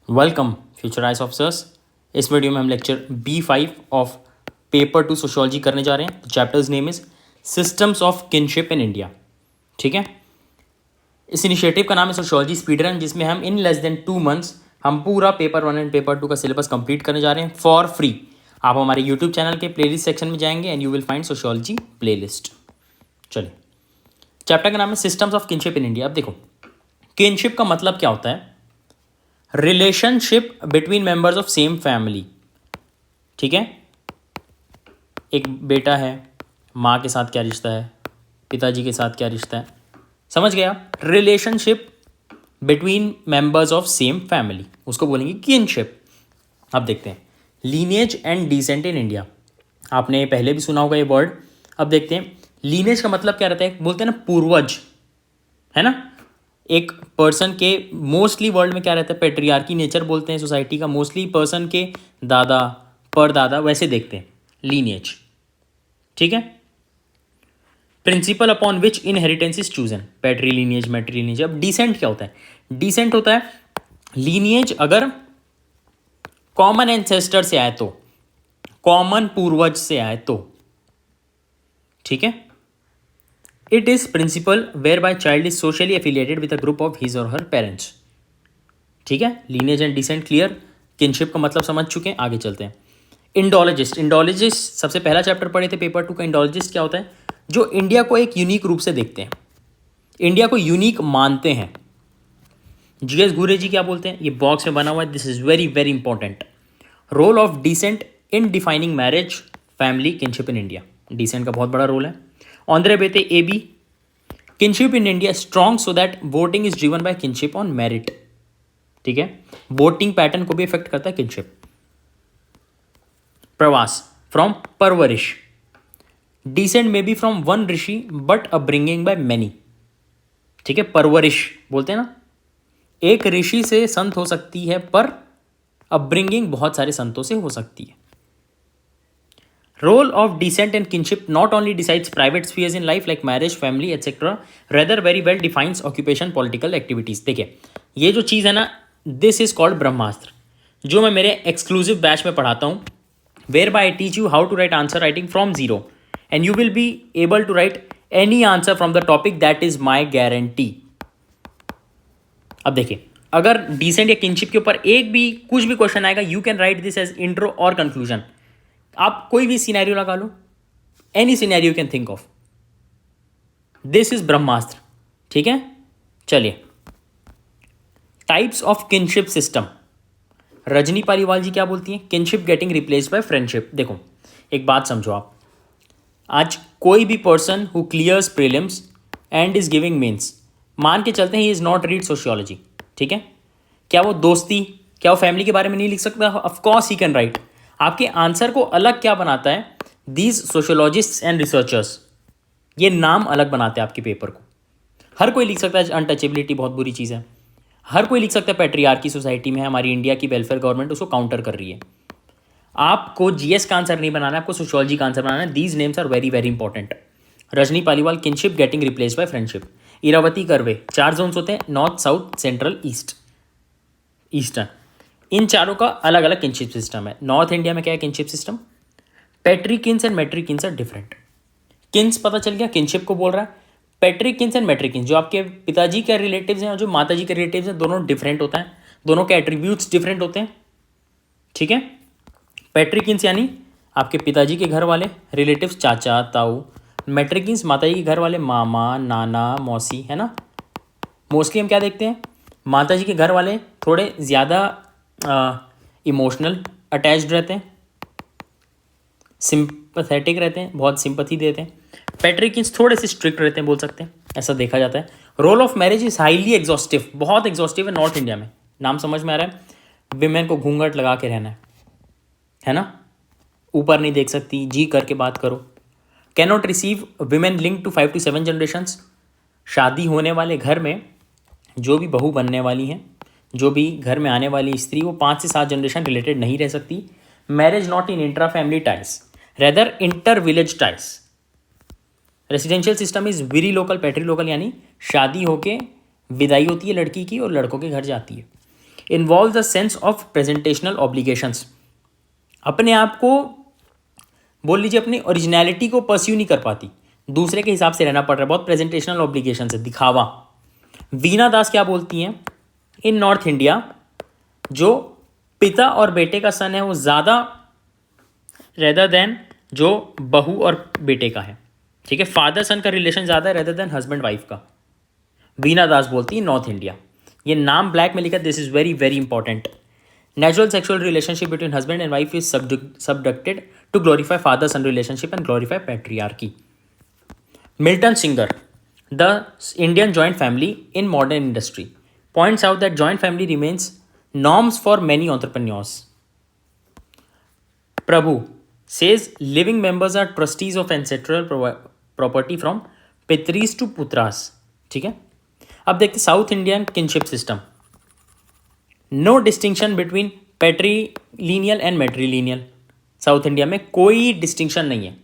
Welcome future ice officers. इस video में हम lecture B5 of paper 2 sociology करने जा रहे हैं। Chapters name is systems of kinship in India. ठीक है, इस इनिशिएटिव का नाम है सोशियोलॉजी स्पीड रन, जिसमें हम इन लेस देन 2 मंथ्स हम पूरा पेपर 1 एंड पेपर 2 का सिलेबस कंप्लीट करने जा रहे हैं फॉर फ्री। आप हमारे यूट्यूब चैनल के प्लेलिस्ट सेक्शन में जाएंगे and you will find sociology playlist. चलिए, चैप्टर का नाम है systems of kinship in India. अब देखो, किनशिप का मतलब क्या होता है? Relationship between members of same family. ठीक है, एक बेटा है, माँ के साथ क्या रिश्ता है, पिताजी के साथ क्या रिश्ता है, समझ गया? Relationship between members of same family, उसको बोलेंगे किनशिप। अब देखते हैं lineage and descent in India. आपने पहले भी सुना होगा ये वर्ड। अब देखते हैं लीनिएज का मतलब क्या रहता है। बोलते हैं ना पूर्वज, है ना। एक पर्सन के मोस्टली वर्ल्ड में क्या रहता है, पेट्रियार्की नेचर बोलते हैं सोसाइटी का। मोस्टली पर्सन के दादा परदादा वैसे देखते हैं लीनिएज। ठीक है, principle upon which inheritance is chosen, patrilineage, matrilineage. अब डिसेंट क्या होता है? डिसेंट होता है लीनिएज अगर कॉमन एंसेस्टर से आए तो, कॉमन पूर्वज से आए तो। ठीक है, it is principle whereby child is socially affiliated with a group of his और हर पेरेंट्स। ठीक है, lineage and descent clear. Kinship का मतलब समझ चुके हैं, आगे चलते हैं। इंडोलॉजिस्ट, इंडोलॉजिस्ट सबसे पहला चैप्टर पढ़े थे पेपर 2 का। इंडोलॉजिस्ट क्या होता है? जो इंडिया को एक यूनिक रूप से देखते हैं, इंडिया को यूनिक मानते हैं। जीएस घूरे जी क्या बोलते हैं, ये बॉक्स में बना हुआ है, this is very very important. Role of descent in defining marriage, family, kinship in India. Descent का बहुत बड़ा रोल है। Andre Beteille A B, kinship in India strong so that voting is driven by kinship on merit. ठीक है, voting pattern को भी effect करता है किनशिप। प्रवास, फ्रॉम परवरिश, डिसेंट में be from one rishi but upbringing by many. ठीक है, परवरिश बोलते हैं ना, एक ऋषि से संत हो सकती है पर अपब्रिंगिंग बहुत सारे संतों से हो सकती है। Role of descent and kinship not only decides private spheres in life like marriage, family etcetera, rather very well defines occupation, political activities. देखिए, ये जो चीज़ है ना, दिस इज कॉल्ड ब्रह्मास्त्र, जो मैं मेरे एक्सक्लूसिव बैच में पढ़ाता हूँ, whereby I teach you how to write answer writing from zero and you will be able to write any answer from the topic, that is my guarantee. अब देखिए, अगर decent या kinship के ऊपर एक भी कुछ भी क्वेश्चन आएगा, you can write this as intro और कंक्लूजन। आप कोई भी सिनेरियो लगा लो, any scenario you can think of, this is Brahmastra. ठीक है, चलिए, types of kinship system. Rajni Paliwal ji क्या बोलती हैं? Kinship getting replaced by friendship. देखो, एक बात समझो आप, आज कोई भी person who clears prelims and is giving mains, मान के चलते हैं he is not read sociology. ठीक है, क्या वो दोस्ती, क्या वो फैमिली के बारे में नहीं लिख सकता? Of course he can write. आपके आंसर को अलग क्या बनाता है? दीज सोशियोलॉजिस्ट एंड रिसर्चर्स, ये नाम अलग बनाते हैं आपके पेपर को। हर कोई लिख सकता है अनटचेबिलिटी बहुत बुरी चीज़ है, हर कोई लिख सकता है पैट्रियार्की सोसाइटी में है, हमारी इंडिया की वेलफेयर गवर्नमेंट उसको काउंटर कर रही है। आपको जीएस का आंसर नहीं बनाना है, आपको सोशियोलॉजी का आंसर बनाना है। These names are very very important. Rajni Paliwal, kinship getting replace by friendship. Irawati Karve, 4 zones होते हैं, north, south, central, east, eastern. इन चारों का अलग अलग किनशिप सिस्टम है। नॉर्थ इंडिया में क्या है kinship system? Patrikins and matrikins are different. Kins पता चल गया, किनशिप को बोल रहा है। Patrikins and matrikins, जो आपके पिताजी के रिलेटिव्स हैं और जो माताजी के रिलेटिव्स हैं, दोनों डिफरेंट होता है, दोनों के एट्रीब्यूट्स डिफरेंट होते हैं। ठीक है, पेट्रिक किन्स यानी आपके पिताजी के घर वाले रिलेटिव्स, चाचा ताऊ। मेट्रिक किन्स माताजी के घर वाले, मामा नाना मौसी, है ना। मोस्टली हम क्या देखते हैं, माताजी के घर वाले थोड़े ज़्यादा इमोशनल अटैच्ड रहते हैं, सिंपथेटिक रहते हैं, बहुत सिंपथी देते हैं। पैट्रिकिन्स थोड़े से स्ट्रिक्ट रहते हैं, बोल सकते हैं, ऐसा देखा जाता है। Role of marriage is highly exhaustive, बहुत एग्जॉस्टिव है नॉर्थ इंडिया में। नाम समझ में आ रहा है, विमेन को घूंघट लगा के रहना है ना, ऊपर नहीं देख सकती, जी करके बात करो। Cannot receive women link to 5 to 7 generations. शादी होने वाले घर में जो भी बहू बनने वाली हैं, जो भी घर में आने वाली स्त्री, वो 5 से 7 जनरेशन रिलेटेड नहीं रह सकती। Marriage not in intra family ties, rather inter village ties. Residential system is very local, patrilocal, यानी शादी होके विदाई होती है लड़की की और लड़कों के घर जाती है। Involve the sense of presentational obligations, अपने आप को बोल लीजिए अपनी ओरिजिनलिटी को परस्यू नहीं कर पाती, दूसरे के हिसाब से रहना पड़ रहा है, बहुत प्रेजेंटेशनल ऑब्लिगेशन है, दिखावा। वीना दास क्या बोलती हैं, इन नॉर्थ इंडिया जो पिता और बेटे का सन है वो ज़्यादा रेदर देन जो बहू और बेटे का है, ठीक है, फादर सन का रिलेशन ज़्यादा है रेदर देन हस्बैंड वाइफ का। वीना दास बोलती है नॉर्थ इंडिया, ये नाम ब्लैक में लिखा, this is very very important. Natural sexual relationship between husband and wife is subducted to glorify father-son relationship and glorify patriarchy. Milton Singer, the Indian joint family in modern industry, points out that joint family remains norms for many entrepreneurs. Prabhu says living members are trustees of ancestral property from pitris to putras, ठीक है। अब देखते south Indian kinship system, no distinction between patrilineal and matrilineal, south India में कोई distinction नहीं है,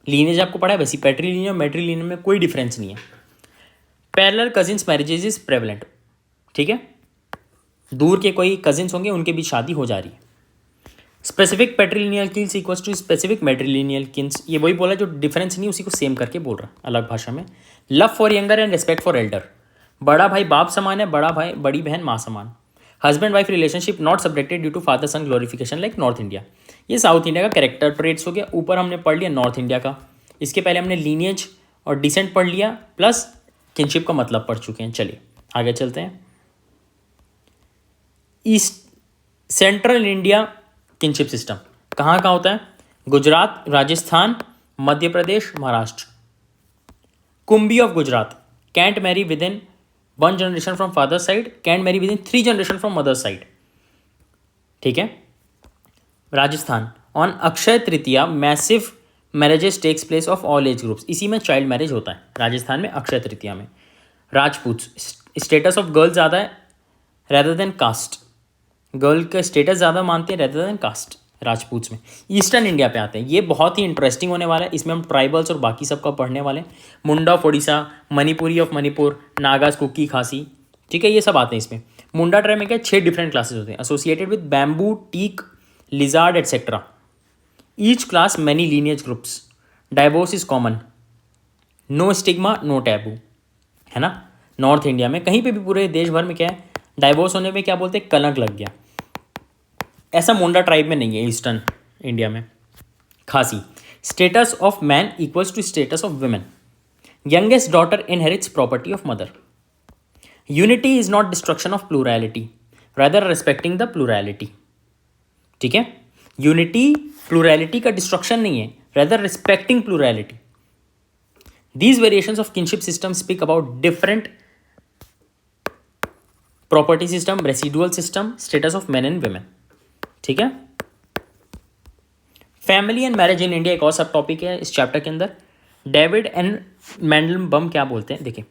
lineage आपको पढ़ा है वैसी, पैट्रीलिनियल और मैट्रीलिनियल में कोई डिफरेंस नहीं है। Parallel cousins marriages is prevalent, ठीक है, दूर के कोई कजिन्स होंगे उनके बीच शादी हो जा रही है। Specific patrilineal kins equals to specific matrilineal kins, ये वही बोला जो डिफरेंस नहीं उसी को सेम करके बोल रहा अलग भाषा में। Love for younger and respect for Elder, बड़ा भाई बाप समान है, बड़ा भाई बड़ी बहन माँ समान। Husband wife relationship not subjected due to father son glorification like north India, ये साउथ इंडिया का कैरेक्टर ट्रेट्स हो गया। ऊपर हमने पढ़ लिया नॉर्थ इंडिया का, इसके पहले हमने लीनियज और डिसेंट पढ़ लिया प्लस किनशिप का मतलब पढ़ चुके हैं। चलिए आगे चलते हैं। East central India kinship system कहाँ कहाँ होता है, Gujarat, Rajasthan, Madhya Pradesh, Maharashtra. Kunbi of Gujarat can't marry within 1 generation from father side, can marry within 3 generation from mother side, ठीक है। Rajasthan on Akshaya Tritiya massive marriages takes place of all age groups, इसी में child marriage होता है राजस्थान में अक्षय तृतीया में। राजपूत स्टेटस ऑफ गर्ल ज़्यादा है रेदर देन कास्ट, गर्ल का स्टेटस ज़्यादा मानते हैं रेदर देन कास्ट राजपूत में। ईस्टर्न इंडिया पे आते हैं, ये बहुत ही इंटरेस्टिंग होने वाला है, इसमें हम ट्राइबल्स और बाकी सबका पढ़ने वाले हैं। मुंडा ऑफ ओडिशा, मणिपुरी ऑफ मणिपुर, नागाज, कुकी, खासी, ठीक है, ये सब आते हैं इसमें। मुंडा ट्राइब में क्या 6 डिफरेंट क्लासेस होते हैं associated with bamboo, teak, lizard etcetera. Each class many lineage groups, divorce is common, no stigma no taboo, है ना। नॉर्थ इंडिया में कहीं पे भी पूरे देश भर में क्या है, डाइवोर्स होने में क्या बोलते हैं, कलंक लग गया, ऐसा मुंडा ट्राइब में नहीं है ईस्टर्न इंडिया में। Khasi status of man equals to status of women, youngest daughter inherits property of mother. Unity is not destruction of plurality, rather respecting the plurality, ठीक है। यूनिटी प्लूरैलिटी का डिस्ट्रक्शन नहीं है, rather respecting plurality. These variations of kinship system speak about different property system, residual system, status of men and women, ठीक है। Family and marriage in India एक और सब टॉपिक है इस चैप्टर के अंदर। डेविड एंड मैंडलबॉम क्या बोलते हैं, देखिए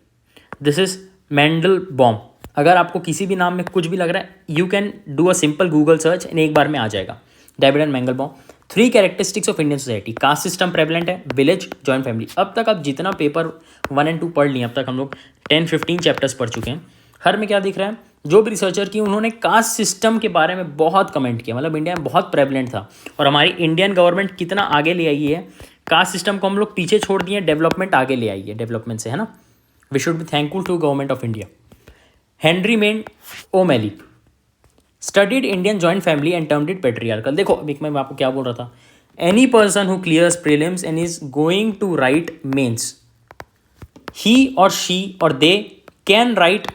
दिस इज मैंडलबॉम। अगर आपको किसी भी नाम में कुछ भी लग रहा है, you can do a simple Google search and एक बार में आ जाएगा। David and Mandelbaum. 3 characteristics of Indian society, caste system prevalent है, विलेज, जॉइंट फैमिली। अब तक आप जितना पेपर 1 और 2 पढ़ लिए, अब तक हम लोग 10-15 चैप्टर्स पढ़ चुके हैं। हर में क्या दिख रहा है, जो भी रिसर्चर की उन्होंने कास्ट सिस्टम के बारे में बहुत कमेंट किया, मतलब इंडिया में बहुत प्रेवलेंट था। और हमारी इंडियन गवर्नमेंट कितना आगे ले आई है, कास्ट सिस्टम को हम लोग पीछे छोड़ दिए, डेवलपमेंट आगे ले आई है, डेवलपमेंट से, है ना। We should be thankful to government of India. Henry Maine O'Malley studied Indian joint family and termed it patriarchal. देखो अभी मैं आपको क्या बोल रहा था, any person who clears prelims and is going to write mains, he और she और they can write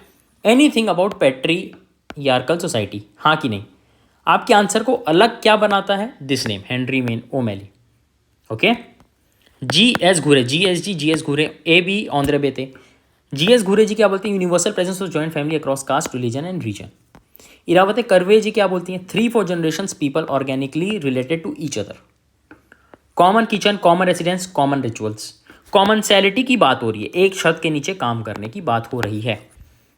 anything about patriarchal society, हाँ कि नहीं। आपके आंसर को अलग क्या बनाता है, this name Henry Maine O'Malley, okay. G S. Ghurye, G S. Ghurye, A B. Andre Beteille. G S. Ghurye ji क्या बोलते हैं, universal presence of joint family across caste, religion and region. Irawati Karve ji क्या बोलती हैं, 3-4 generations people organically related to each other. Common kitchen, common residence, common rituals, commensality की बात हो रही है, एक छत के नीचे काम करने की बात हो रही है।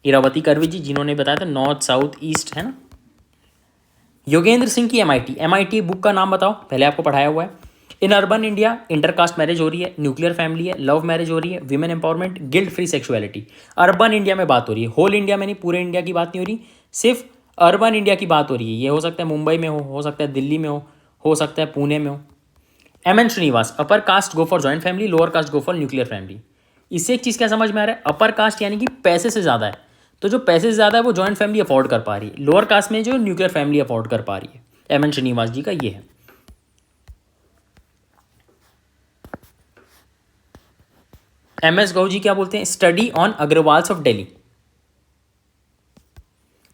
इरावती कर्वे जी जिन्होंने बताया था नॉर्थ साउथ ईस्ट, है ना। योगेंद्र सिंह की एमआईटी बुक का नाम बताओ, पहले आपको पढ़ाया हुआ है। In urban India intercaste marriage हो रही है, न्यूक्लियर फैमिली है, लव मैरिज हो रही है, women empowerment, guilt free sexuality. Urban India में बात हो रही है, होल इंडिया में नहीं, पूरे इंडिया की बात नहीं हो रही, सिर्फ अर्बन इंडिया की बात हो रही है, ये हो सकता है मुंबई में हो सकता है दिल्ली में हो सकता है पुणे में हो। M N Srinivas, upper caste go for joint family, lower caste go for nuclear family. इससे एक चीज़ क्या समझ में आ रहा है, अपर कास्ट यानी कि पैसे से ज़्यादा है, तो जो पैसे से ज़्यादा है वो जॉइंट फैमिली अफोर्ड कर पा रही है, लोअर कास्ट में जो न्यूक्लियर फैमिली अफोर्ड कर पा रही है। एम एन श्रीनिवास जी का ये है। एम एस गौ जी क्या बोलते हैं, study on Agarwals of Delhi,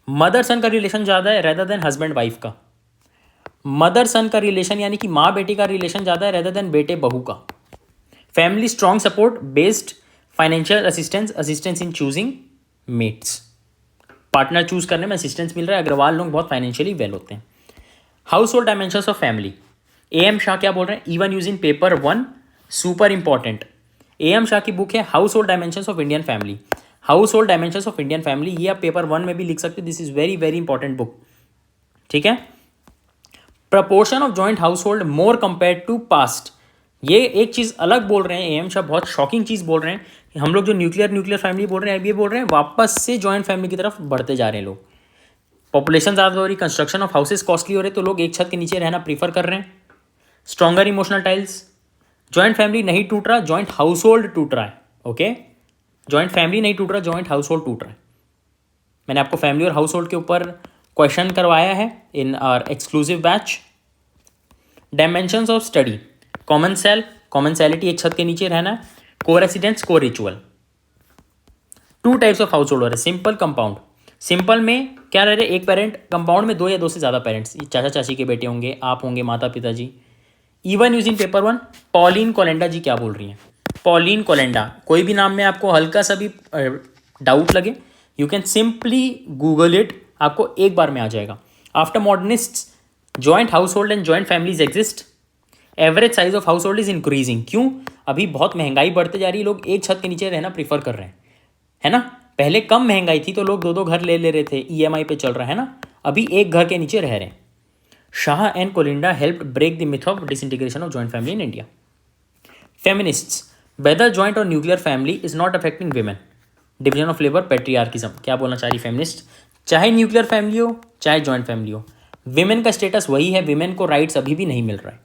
mother सन का रिलेशन ज़्यादा है रेदर देन हस्बैंड वाइफ का। मदर सन का रिलेशन यानी कि माँ बेटी का रिलेशन ज़्यादा है रेदर देन बेटे बहू का। Family strong support based financial assistance in choosing mates, partner choose करने में असिस्टेंस मिल रहा है। अग्रवाल लोग बहुत फाइनेंशियली वेल होते हैं। Household dimensions of family, A M Shah क्या बोल रहे हैं, even use in paper 1 super important. A M Shah की बुक है household dimensions of Indian family, household dimensions of Indian family, ये आप पेपर 1 में भी लिख सकते हो। This is very very important book, ठीक है। Proportion of joint household more compare to past, ये एक चीज़ अलग बोल रहे हैं ए एम शाह, बहुत शॉकिंग चीज़ बोल रहे हैं कि हम लोग जो न्यूक्लियर फैमिली बोल रहे हैं, अब ये बोल रहे हैं वापस से जॉइंट फैमिली की तरफ बढ़ते जा रहे हैं लोग। पॉपुलेशन ज़्यादा हो रही, कंस्ट्रक्शन ऑफ हाउसेस कॉस्टली हो रहे, तो लोग एक छत के नीचे रहना प्रीफर कर रहे हैं। Stronger emotional tiles, joint family नहीं टूट रहा, जॉइंट हाउस होल्ड टूट रहा है। ओके, जॉइंट फैमिली नहीं टूट रहा, जॉइंट हाउस होल्ड टूट रहा है। मैंने आपको फैमिली और हाउस होल्ड के ऊपर क्वेश्चन करवाया है in our exclusive batch. Dimensions of study, common cell, commensality, एक छत के नीचे रहना है। Co residence, co ritual. 2 types of household हो रहे हैं, सिंपल, कंपाउंड। सिंपल में क्या रह रहे, एक पेरेंट, कंपाउंड में 2 या 2 से ज़्यादा पेरेंट्स, चाचा चाची के बेटे होंगे, आप होंगे, माता पिताजी। इवन यूजिंग पेपर 1, पॉलिन कोलेंडा जी क्या बोल रही हैं, पॉलिन कोलेंडा, कोई भी नाम में आपको हल्का सा भी डाउट लगे, you can simply Google it, आपको एक बार में आ जाएगा। After modernist joint house hold and joint families exist, average size of house hold is increasing. क्यों, अभी बहुत महंगाई बढ़ते जा रही है, लोग एक छत के नीचे रहना प्रीफर कर रहे हैं, है ना। पहले कम महंगाई थी तो लोग 2-2 घर ले रहे थे, ईएमआई पे चल रहा है ना, अभी एक घर के नीचे रह रहे हैं। Shah and Kolenda help break the myth of disintegration of joint family in India. Feminists, whether joint और nuclear family is not affecting women, division of labour, patriarchism, क्या बोलना चाह रही फेमिनिस्ट, चाहे न्यूक्लियर फैमिली हो चाहे जॉइंट फैमिली हो, women का स्टेटस वही है, विमेन को राइट्स अभी भी नहीं मिल रहा है।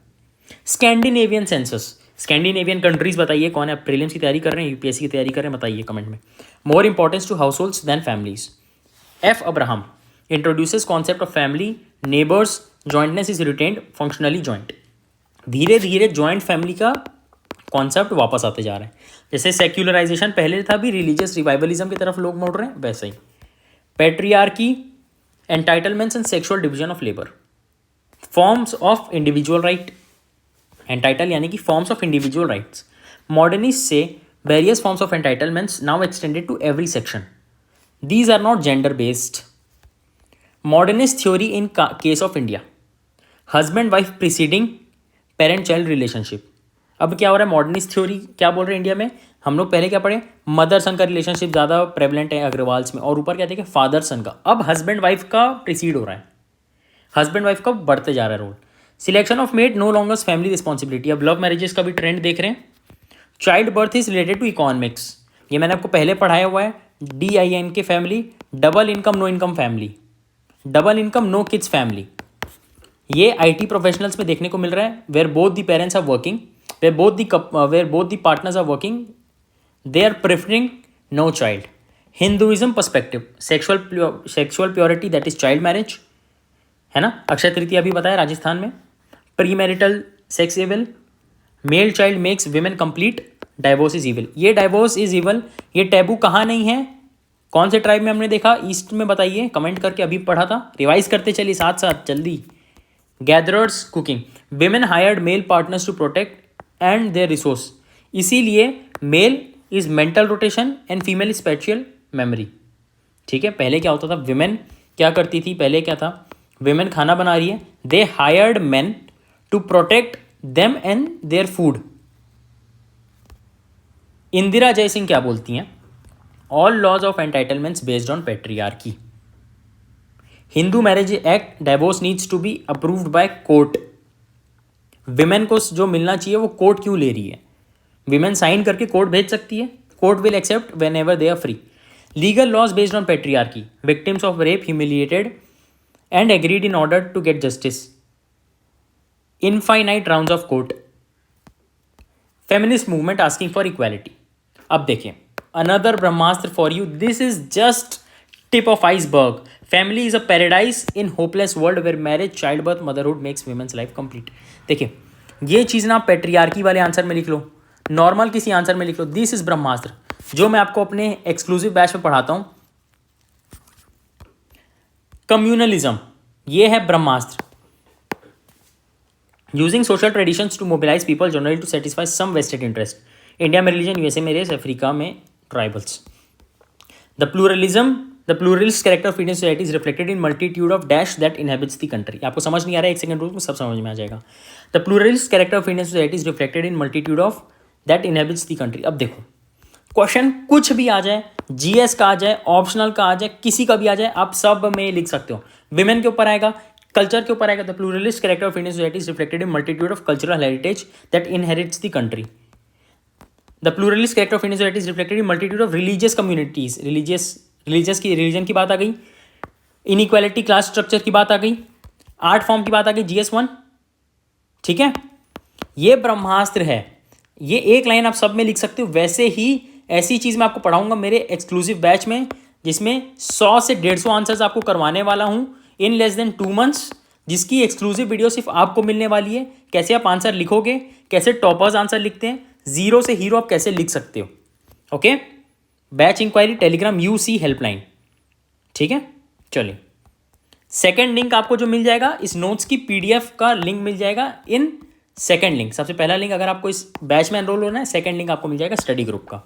स्कैंडिनेवियन सेंसस, स्कैंडिनेवियन कंट्रीज बताइए कौन है, प्रीलिम्स की तैयारी कर रहे हैं, यूपीएससी की तैयारी कर रहे हैं, बताइए कमेंट में। More importance to households than families, F Abraham introduces concept of family, neighbours, jointness is retained, functionally joint. धीरे धीरे जॉइंट फैमिली का कॉन्सेप्ट वापस आते जा रहे हैं, जैसे सेक्युलराइजेशन पहले था, भी रिलीजियस रिवाइवलिज्म की तरफ लोग मुड़ रहे हैं, वैसे ही। Patriarchy, entitlements and sexual division of labour, forms of individual right, entitle यानी कि forms of individual rights. Modernist से various forms of entitlements now extended to every section, these are not gender based. Modernist theory in case of India, husband wife preceding parent child relationship. अब क्या हो रहा है, modernist theory क्या बोल रहे हैं इंडिया में, हम लोग पहले क्या पढ़े, मदर सन का रिलेशनशिप ज़्यादा प्रेवलेंट है अग्रवाल्स में, और ऊपर क्या देखे, फादर सन का। अब हस्बैंड वाइफ का प्रीसीड हो रहा है, हस्बैंड वाइफ का बढ़ते जा रहा है role. Selection of mate no longer family responsibility, अब लव मैरिजेस का भी ट्रेंड देख रहे हैं। Child birth is related to economics, ये मैंने आपको पहले पढ़ाया हुआ है, DIN के family, double income no income family, double income no kids family, ये IT प्रोफेशनल्स में देखने को मिल रहा है, where both the parents are working, where both the partners are working, they are preferring no child. Hinduism perspective, sexual purity that is child marriage, है ना, अक्षय तृतीया भी बताया राजस्थान में। Premarital sex evil, male child makes women complete, divorce is evil, ये divorce is evil, ये taboo कहाँ नहीं है, कौन से ट्राइब में हमने देखा, ईस्ट में बताइए कमेंट करके, अभी पढ़ा था, रिवाइज करते चलिए साथ साथ जल्दी। Gatherers cooking, women hired male partners to protect and their resource, इसीलिए male is mental rotation and female spatial memory, ठीक है। पहले क्या होता था, विमेन क्या करती थी, पहले क्या था, विमेन खाना बना रही है, they hired man to protect them and their food. Indira Jaising क्या बोलती हैं, all laws of entitlements based on patriarchy. Hindu marriage act, divorce needs to be approved by court, women को जो मिलना चाहिए वो कोर्ट क्यों ले रही है, विमेन साइन करके कोर्ट भेज सकती है, court will accept whenever they are free. Legal laws based on patriarchy, victims of rape humiliated and agreed in order to get justice. Infinite rounds of court. Feminist movement asking for equality. अब देखिए, another Brahmastra for you. This is just tip of iceberg. Family is a paradise in hopeless world where marriage, childbirth, motherhood makes women's life complete. देखिए, ये चीज़ ना patriarchy वाले answer में लिख लो, normal किसी answer में लिख लो. दिस इज ब्रह्मास्त्र, जो मैं आपको अपने एक्सक्लूसिव बैच में पढ़ाता हूं. कम्युनलिज्म, ये है ब्रह्मास्त्र. Using social traditions to mobilise people generally to satisfy some vested interest. India में रिलीजन, यूएसए में रेस, अफ्रीका में tribals. The pluralist character of Indian society is reflected in multitude of dash that inhabits the country. आपको समझ नहीं आ रहा है, एक second rule में सब समझ में आ जाएगा. The pluralist character of Indian society is reflected in multitude of that inhabits the country. अब देखो, क्वेश्चन कुछ भी आ जाए, जीएस का आ जाए, ऑप्शनल का आ जाए, किसी का भी आ जाए, आप सब में लिख सकते हो. विमेन के ऊपर आएगा, कल्चर के ऊपर आएगा. The pluralist character of Indian society is reflected in multitude of cultural heritage that inherits the country. The pluralist character of Indian society is reflected in multitude of religious communities. Religion की बात आ गई, inequality class structure की बात आ गई, art form की बात आ गई, GS1. ठीक है, ये ब्रह्मास्त्र है. ये एक लाइन आप सब में लिख सकते हो. वैसे ही ऐसी चीज़ मैं आपको पढ़ाऊंगा मेरे एक्सक्लूसिव बैच में, जिसमें 100 से 150 आंसर्स आपको करवाने वाला हूं इन लेस देन 2 months, जिसकी एक्सक्लूसिव वीडियो सिर्फ आपको मिलने वाली है. कैसे आप आंसर लिखोगे, कैसे टॉपर्स आंसर लिखते हैं, जीरो से हीरो आप कैसे लिख सकते हो. Okay, batch inquiry Telegram UC helpline. ठीक है, चलिए. सेकेंड लिंक आपको जो मिल जाएगा, इस नोट्स की PDF का लिंक मिल जाएगा इन सेकेंड लिंक. सबसे पहला लिंक अगर आपको इस बैच में एनरोल होना है, सेकेंड लिंक आपको मिल जाएगा स्टडी ग्रुप का.